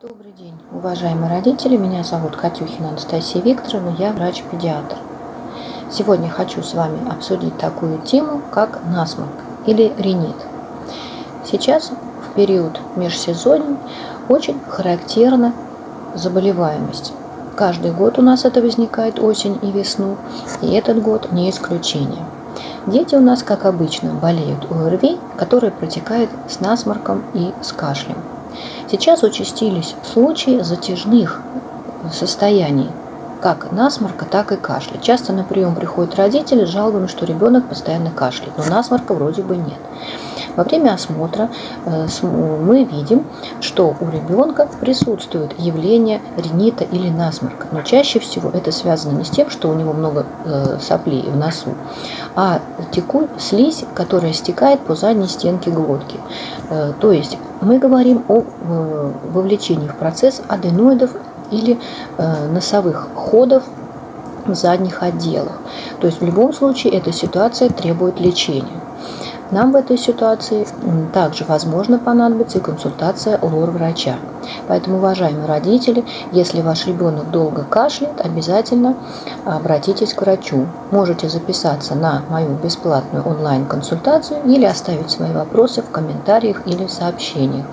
Добрый день, уважаемые родители. Меня зовут Катюхина Анастасия Викторовна, я врач-педиатр. Сегодня хочу с вами обсудить такую тему, как насморк или ринит. Сейчас, в период межсезонья, очень характерна заболеваемость. Каждый год у нас это возникает осень и весну, и этот год не исключение. Дети у нас, как обычно, болеют ОРВИ, который протекает с насморком и с кашлем. Сейчас участились случаи затяжных состояний, как насморка, так и кашля. Часто на прием приходят родители с жалобами, что ребенок постоянно кашляет, но насморка вроде бы нет. Во время осмотра мы видим, что у ребенка присутствует явление ринита или насморка, но чаще всего это связано не с тем, что у него много соплей в носу, а слизь, которая стекает по задней стенке глотки. То есть мы говорим о вовлечении в процесс аденоидов или носовых ходов в задних отделах. То есть в любом случае эта ситуация требует лечения. Нам в этой ситуации также, возможно, понадобится и консультация лор-врача. Поэтому, уважаемые родители, если ваш ребенок долго кашляет, обязательно обратитесь к врачу. Можете записаться на мою бесплатную онлайн-консультацию или оставить свои вопросы в комментариях или в сообщениях.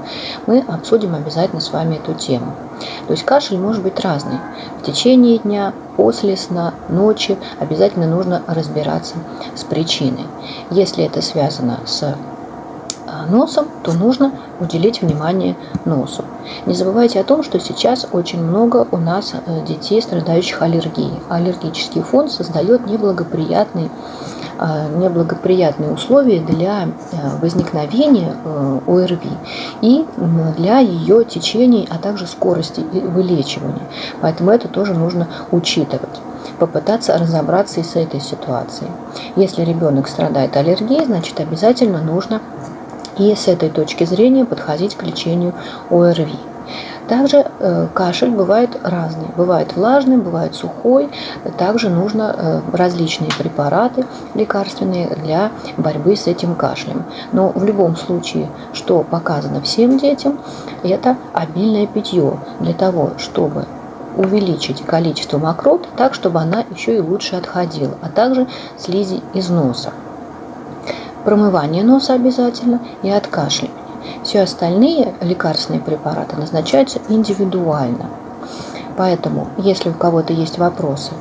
Мы обсудим обязательно с вами эту тему. То есть кашель может быть разный. В течение дня, после сна, ночи обязательно нужно разбираться с причиной. Если это связано с носом, то нужно уделить внимание носу. Не забывайте о том, что сейчас очень много у нас детей, страдающих аллергией. Аллергический фон создает неблагоприятные условия для возникновения ОРВИ и для ее течения, а также скорости вылечивания. Поэтому это тоже нужно учитывать, попытаться разобраться и с этой ситуацией. Если ребенок страдает аллергией, значит обязательно нужно и с этой точки зрения подходить к лечению ОРВИ. Также кашель бывает разный. Бывает влажный, бывает сухой. Также нужно различные препараты лекарственные для борьбы с этим кашлем. Но в любом случае, что показано всем детям, это обильное питье для того, чтобы увеличить количество мокроты так, чтобы она еще и лучше отходила, а также слизи из носа. Промывание носа обязательно и откашливание. Все остальные лекарственные препараты назначаются индивидуально. Поэтому, если у кого-то есть вопросы